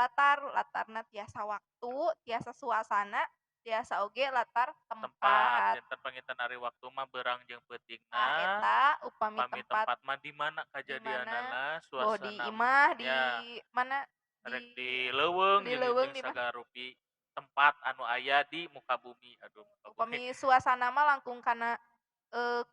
latarna tiasa waktu, tiasa suasana, tiasa oge latar tempat tempat. janten panginten ari waktu mah beurang jeung Tah peutingna. eta upami Upami tempat tempat mah di mana di mana kajadianana, boh di suasana imah di ya mana rek di di leuweung di jeung leuweung di mana sagala rupi tempat anu aya di muka bumi. Aduh, muka bumi. upami suasana mah langkung kana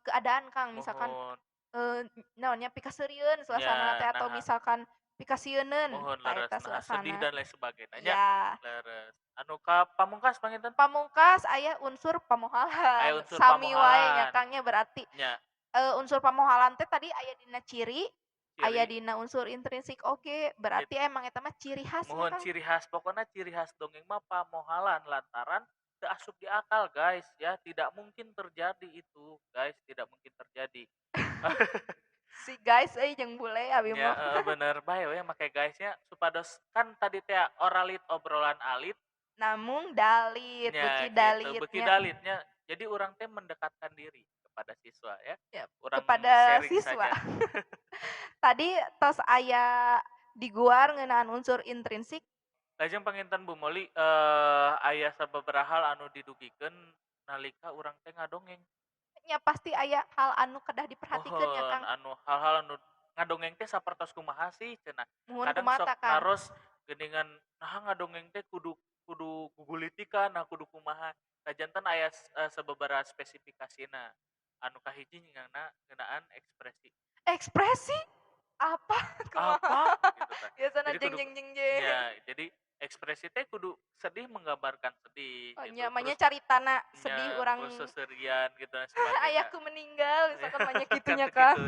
keadaan Kang misalkan Mohon naonnya pikaseurieun suasana nya teh atau nah misalkan pikasieun mohon tah leres eta nah sedih suasana. dan lain sebagainya nya Ya, leres. Anu ka pamungkas panginten pamungkas aya unsur pamohalan. aya unsur Sami wae nya pamohalan Kang nya berarti nya unsur pamohalan teh tadi aya dina ciri, aya ciri dina unsur intrinsik oge, jad- berarti emang eta mah ciri khasna mohon Kang. ciri khas pokoknya ciri khas dongeng mah pamohalan lantaran teu asup di akal guys ya tidak mungkin terjadi itu guys tidak mungkin terjadi. Si guys jeung bule abi Ya, mah. bener bae we make guysnya supados kan tadi teh oralit obrolan alit Namung dalit, nya beuki gitu beuki dalitnya dalitnya jadi orang teh mendekatkan diri kepada siswa ya ya, orang kepada sharing siswa. saja. Tadi tos aya diguar ngeunaan unsur intrinsik Lajeng panginten Bu Moli aya sababaraha hal anu didugikeun nalika urang teh ngadongeng. nya pasti aya hal anu kedah diperhatikeun nya Mohon Kang. anu hal-hal anu ngadongeng teh sapertos kumaha sih cenah. Muhun Kadang sok kumaha Kang? naros geuningan nah ngadongeng teh kudu kudu gugulitikan nah kudu kumaha. Sajanten aya sababaraha spesifikasina. Anu kahiji nyingana ngeunaan ekspresi. Ekspresi? Apa? Kumaha? Apa? Gitu tah. Biasana Jadi jeng kudu jeng jeng jeng. nya jadi ekspresi teh kudu sedih menggambarkan sedih Oh gitu. nya mah nya Terus caritana sedih nya urang terus seserian gitu dan sebagainya. ayahku meninggal misalkan mah nya kitu Kan nya teu Kang. kitu.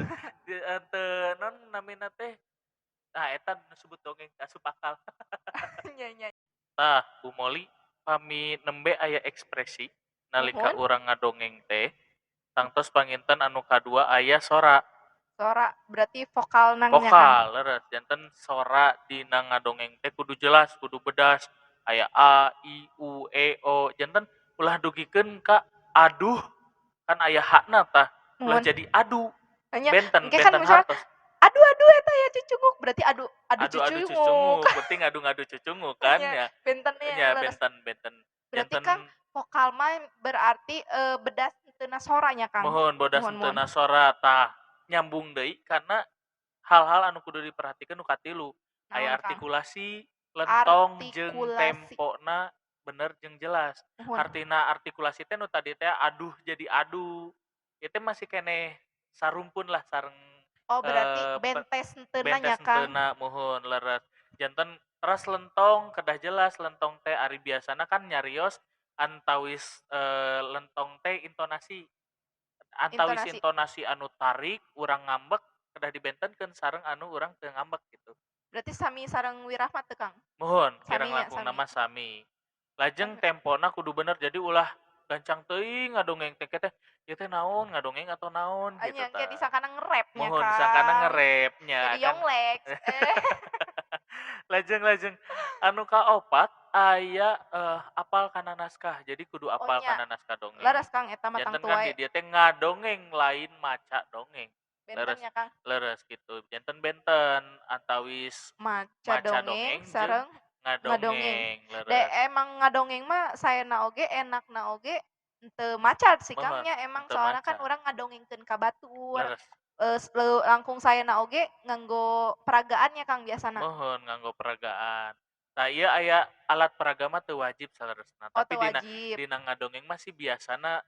Teu non namina teh nah eta disebut dongeng asup akal. Nya nya. Tah Bu Moli pami nembe aya ekspresi nalika Muhun, urang ngadongeng teh tangtos panginten anu kadua aya sora. sora berarti vokal nangnya Kang. Vokal leres janten sora dina ngadongeng teh kudu jelas kudu bedas aya a i u e o janten ulah dugikeun ka aduh kan aya hakna tah ulah Muhun. jadi adu Nya benten engke kan benten misal hartos aduh aduh eta ya cucunguk berarti adu adu adu adu cucunguk. cucunguk penting adu ngadu cucunguk kan Nya ya bentennya nya leres. benten benten Berarti janten Kang vokal mah berarti bedas henteu soranya Kang. mohon bodas Muhun muhun. henteu sora tah nyambung deui karena hal-hal anu kudu diperhatikan nu katilu aya Naon Kang? artikulasi lentong jeung Artikulasi. tempona bener jeung jelas Muhun. artina artikulasi teh nu tadi teh aduh jadi adu itu masih kene sarumpun lah sareng Oh berarti eh, pe- bentes henteu bentes nya Kang. henteu mohon leres janten teras lentong kedah jelas lentong teh ari biasana kan nyarios antawis lentong teh intonasi antawis Intonasi. intonasi anu tarik urang ngambek kedah dibentenkeun sareng anu urang teu ngambek gitu. Berarti sami sareng Wirahmat teu, Kang? Muhun, kirang Sami nya, langkung sami. nama sami. Lajeng Oh, tempona kudu bener jadi ulah gancang teuing ngadongeng teh teh ieu teh naon ngadongeng atau naon gitu nya engke ta. disangkana nge-rap-nya, Muhun disangkana Kang. nge-rap-nya Jadi kan. Yongleks. Lajeng anu kaopat aya apal kana naskah. Jadi kudu Oh apal nya, kana naskah dongeng. leres Kang eta mah tang Janten kan tuai. di dieu teh ngadongeng lain maca dongeng. Benten Leres nya, Kang. leres gitu. Janten benten antawis Maca maca dongeng dongeng jeung sareng ngadongeng. ngadongeng, Da leres. emang ngadongeng mah saena oge enakna oge henteu maca sih, Kang, Mohon, nya emang henteu soalna kan maca, urang ngadongengkeun ka batur, leres. langkung saena oge nganggo peragaannya, Kang, biasana. Mohon nganggo peragaan. Tah ieu aya alat peraga mah teu wajib saleresna, Oh, tapi teu dina wajib. dina ngadongeng mah sih biasana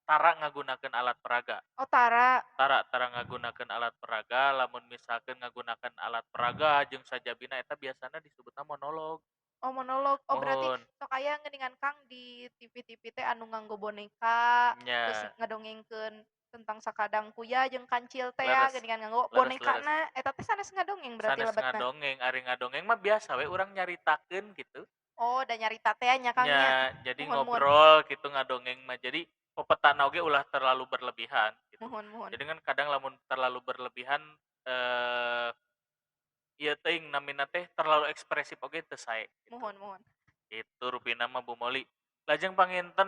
tara ngagunakeun alat peraga. Oh, tara. Tara ngagunakeun alat peraga, lamun misalkeun ngagunakeun alat peraga jeung sajabina eta biasana disebutna monolog. Oh, monolog. Oh, berarti Mohon, sok aya geuningan Kang di TV-TV teh anu nganggo boneka, terus nya ngadongengkeun tentang Sakadang Kuya jeung Kancil teh ya leres, geuningan nganggo leres. bonekana, eta teh sanes ngadongeng berarti Sanes lebetna? ngadongeng, ari ngadongeng mah biasa we urang nyaritakeun gitu. Oh, da nyarita teh nya, Kang, nya? Jadi Muhun muhun. ngobrol gitu ngadongeng mah. Jadi pepetana oge ulah terlalu berlebihan gitu. Muhun muhun. Jadi kan kadang lamun terlalu berlebihan eh ieu teuing namina teh terlalu ekspresif oge teu sae gitu. Muhun muhun. Itu rupina mah Bu Moli. Lajeng panginten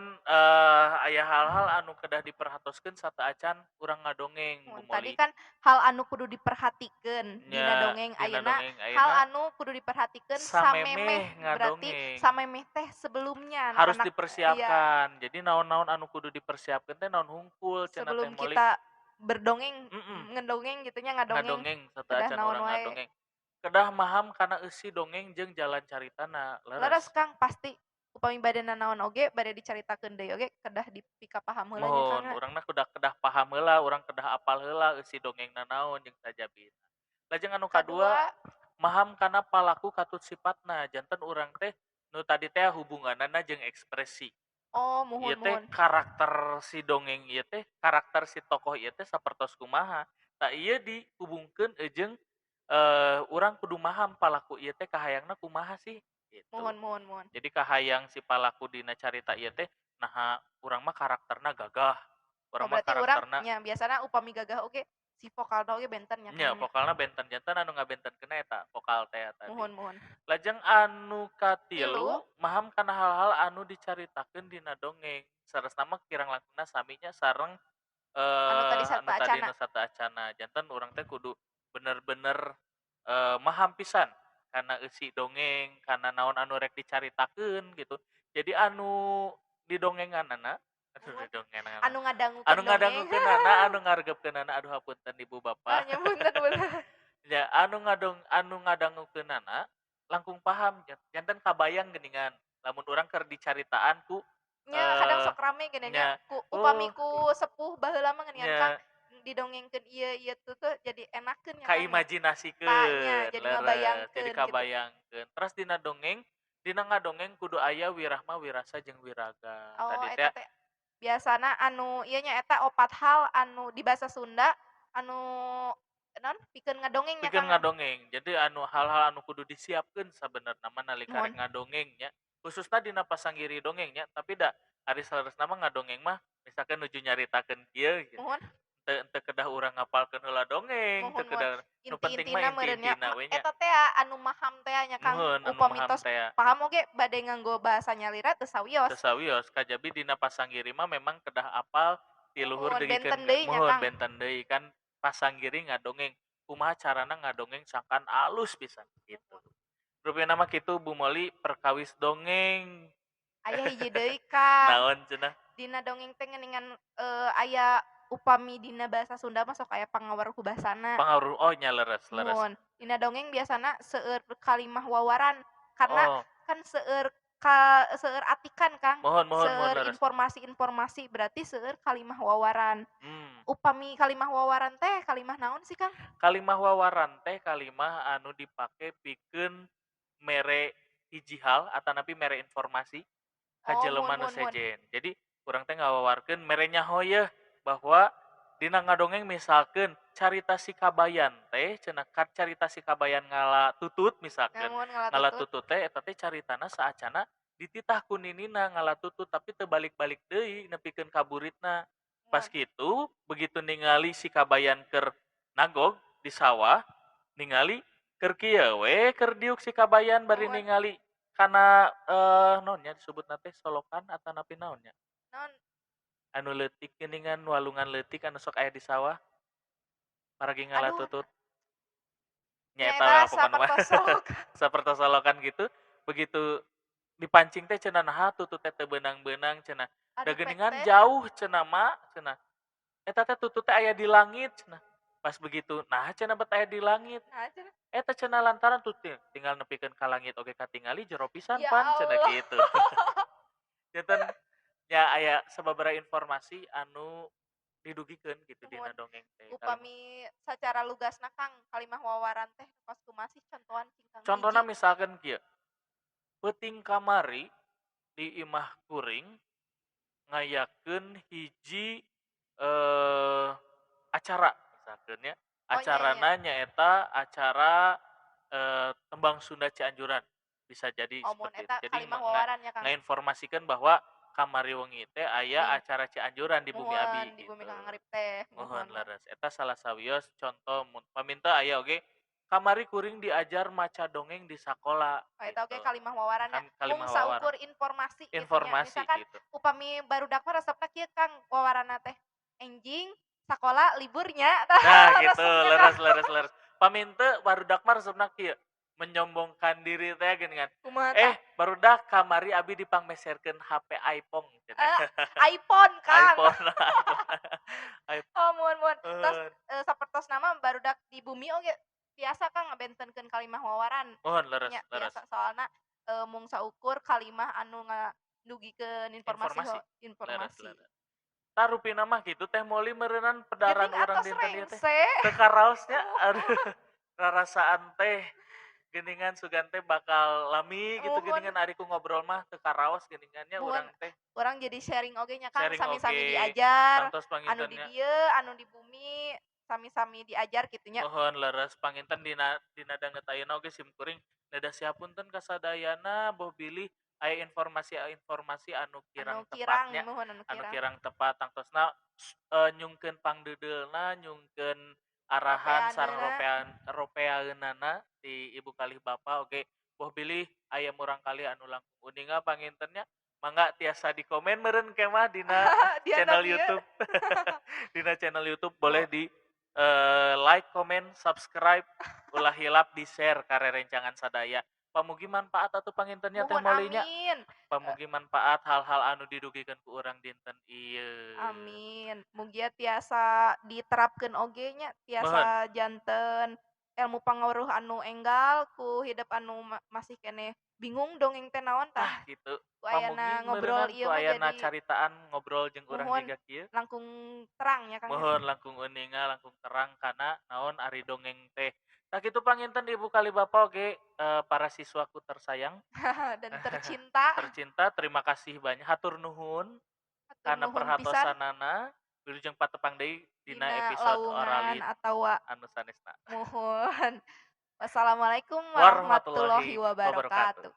aya hal-hal anu kedah diperhatoskeun sateuacan urang ngadongeng Bu Muhun. Tadi Moli. kan hal anu kudu diperhatikeun dina Nya dongeng, dina ayeuna dongeng hal ayeuna anu kudu diperhatikeun samemeh, samemeh berarti ngadongeng. samemeh teh sebelumnya Harus anak-anak iya, dipersiapkan. Jadi naon-naon anu kudu dipersiapkeun teh naon hungkul cenah teh sebelum Moli. kita berdongeng, Mhm, ngedongeng gitunya, ngadongeng, ngadongeng kedah sateuacan naon urang wae. ngadongeng. Kedah maham kana eusi dongeng jeung jalan caritana, leres. Leres Kang, pasti upami bade nanaon oge, bade dicaritakeun deui oge, kedah pika paham heula nya Kang Mohon nya. urangna kedah kedah paham heula, urang kedah apal heula eusi dongengna naon jeung sajabina. Lajeng anu kadua, Kadua, maham kana palaku katut sifatna. Janten urang teh nu tadi teh hubunganana jeung ekspresi. oh, Ieu muhun teh muhun. karakter si dongeng ieu teh, karakter si tokoh ieu teh sapertos kumaha. Tah ieu dihubungkeun jeung urang kudu maham palaku ieu teh kahayangna kumaha sih, gitu. Muhun muhun muhun. Jadi kahayang si palaku dina carita ieu teh naha urang mah karakterna gagah, Oh, urang mah berarti urang karakterna nya biasana upami gagah oge, si vokalna oge benten nya nya Kang nya. vokalna benten, janten anu ngabentenkeunna eta vokal teh tadi. Muhun muhun. Lajeng anu katilu, Tilu, maham kana hal-hal anu dicaritakeun dina dongeng. Saresna mah kirang langkungna saminya sareng anu tadi anu tadi acana. nu sateacana. Janten urang teh kudu bener-bener maham pisan kana eusi dongeng, kana naon anu rek dicaritakeun gitu. Jadi anu didongenganana aduh Muhun. didongenganana, Anu anu ngadangukeun dongeng. ngadangukeunana, anu ngaregepkeunana, aduh hapunten Ibu Ah, Bapak. nya bener bener. Ya, anu ngadangukeunana langkung paham janten kabayang geuningan lamun urang keur dicaritaan ku Nya kadang eh sok rame geuning nya, nya ku upami oh ku sepuh baheula mah geuningan Kang, nya didongengkeun ieu tuh jadi enakeun nya Kang nya. Tanya kaimajinasikeun jadi leres jadi ngabayangkeun gitu. kabayangkeun terus dina ngadongeng kudu aya wirahma wirasa jeung wiraga Oh, tadi eta teh teh biasana anu ieu nya eta opat hal anu di basa Sunda anu naon pikeun ngadongeng nya pikeun Kang. ngadongeng jadi anu hal-hal anu kudu disiapkeun sabenerna mah nalika rek Nuhun. ngadongeng nya khususna dina pasanggiri dongeng nya tapi da ari saeureusna mah ngadongeng mah misalkan nuju nyaritakeun kieu Muhun. teu kedah urang ngapalkeun heula dongeng teu Muhun muhun. kedah nu penting mah Inti-intina meureun nya inti-intina we nya eta teh anu maham teh nya Kang, muhun anu upami maham tos tea paham oge bade nganggo basa nyalira teu sawios. teu sawios kajabi dina pasanggiri mah memang kedah apal ti luhur Muhun, deukeun benten deui nya muhun Kang. benten deui kan pasanggiri ngadongeng kumaha carana ngadongeng sangkan alus pisan gitu. Muhun. Rupina mah kitu Bu Moli perkawis dongeng. Aya hiji deui Kang, Naon cenah? dina dongeng teh geuningan, aya upami dina basa Sunda mah sok aya pangaweruh basana. Pangaruh oh nya leres leres. Muhun, dina dongeng biasana seueur kalimah wawaran, karena Oh, kan seueur seueur atikan Kang, Mohon mohon mohon seueur leres. informasi-informasi berarti seueur kalimah wawaran. Hmm. Upami kalimah wawaran teh kalimah naon sih Kang? Kalimah wawaran teh kalimah anu dipake pikeun mere hiji hal atanapi mere informasi ka Oh, jelema nu mun. sejen. Jadi urang teh ngawawarkeun mere nyaho yeuh bahwa dina ngadongeng misalkeun carita si kabayan teh cenah carita si kabayan ngala tutut misalkeun. Namun Ngala ngalatutut. tutut teh eta teh caritana saacana dititah ku ninina ngala tutut tapi teu balik-balik deui nepikeun ka buritna. Pas Mun. kitu begitu ningali si kabayan keur nagog di sawah ningali keur kieu we keur diuk si kabayan bari Mun. ningali kana naon nya disebutna teh solokan atanapi naon nya? Naon? Anu leutik geuningan walungan leutik anu sok aya di sawah paragi Aduh, ngalatutut nyaeta nyaeta lah pokona mah sapertos solokan. sapertos solokan gitu begitu dipancing teh cenah naha tutut teh teu beunang-beunang cenah da Adu pek geuningan teh. jauh cenah mak cenah eta teh tutut teh aya di langit cenah pas begitu nah cenah bet aya di langit Nah, cenah. eta cenah lantaran tutut tinggal nepikeun ka langit oge katingali jero pisan Ya pan cenah Allah. kitu janten ya aya sababaraha informasi anu didugikeun gitu Mun dina dongeng teh kalimah. upami sacara lugasna Kang, kalimah wawaran teh kos kumaha sih contohan cingkang Contohna hiji? misalkan kieu, peuting kamari di imah kuring ngayakeun hiji acara misalkeun nya. Oh, nya. Acarana nyaeta acara tembang Sunda Cianjuran. Bisa jadi Oh, mun seperti itu. eta Jadi kalimah wawaran ya Kang. ngainformasikeun bahwa kamari wengi teh aya Ning, acara Cianjuran di Bumi muhun Abi di bumi gitu. Kang Arif teh, Mohon muhun. leres. Eta salah sawios contoh mun paminta aya oge kamari kuring diajar maca dongeng di sakola Oh, eta oge gitu. kalimah wawarannya. Kan Mung kalimah wawaran. saukur informasi gitu nya. Informasi Misalkan gitu. upami barudak mah resepna kieu Kang wawaranna teh, enjing sakola liburnya, Nah tah gitu, resepnya Kang. leres leres leres. Paminte barudak mah resepna kieu, menyombongkan diri teh geuningan. Kumaha tah? Barudak kamari abi dipangmeserkeun HP iPhone cenah. iPhone Kang. iPhone iPhone. Oh, muhun. Tos, iPhone. sapertos nama barudak di bumi oge tiasa Kang ngabentenkeun kalimah wawaran. Mohon leres Nya leres. tiasa soalna, mung saukur kalimah anu ngadugikeun Informasi. Leres informasi. leres. Tarupina mah kitu Teh Moli meureunnan pedaran Geuning urang atos dinten ieu teh. rengse. Teu karaosnya aduh Muhun. rarasaan teh geuningan sugan teh bakal lami gitu Muhun. geuningan ari ku ngobrol mah teu karaos geuningannya Muhun. urang teh Urang jadi sharing oge nya Kang, sharing sami-sami oge diajar, tangtos anu di pangintennya. dieu, anu di bumi, sami-sami diajar kitu nya. Mohon leres panginten dina danget ayeuna oge sim kuring nada siapunten kasadayana boh bilih aya informasi-informasi anu Anu kirang kirang, tepatnya muhun anu anu kirang. kirang tepat tangtosna nyungkeun pangdeudeulna nyungkeun arahan sareng Ropeaneuna. ropeaeunana ti ibu kalih bapa oge boh bilih aya murang kalih anu langkung uninga pangintennya mangga tiasa di komen meureun kemah dina Di handap channel ieu. YouTube dina channel YouTube Mu boleh di like, comment, subscribe, ulah hilap di-share ka rerencangan sadaya. Pamugi manfaat atuh pangintennya Teh Muhun Molinya. amin. Pamugi manfaat hal-hal anu didugikeun ku urang dinten ieu. Amin. Mugia tiasa diterapkeun oge nya, Mohon. tiasa janten ilmu pangaruh anu enggal ku hidup anu masih keneh bingung dongeng teh naon tah. Tah kitu. Ku Pamugi ayana ngobrol meureunnan ku ieu mah ayana jadi caritaan ngobrol jeung urang muhun jiga kieu. langkung terang ya Kang ya. Mohon langkung uninga langkung terang kana naon ari dongeng teh. Tah kitu panginten Ibu kali Bapa oge para siswaku tersayang. Dan tercinta. Tercinta, terima kasih banyak. Hatur nuhun Hatur karena nuhun pisan perhatosanana. Wilujeng patepang deui dina dina episode lawungan oralin atawa anu sanesna. muhun. Wassalamualaikum warahmatullahi Warahmatullahi wabarakatuh. wabarakatuh.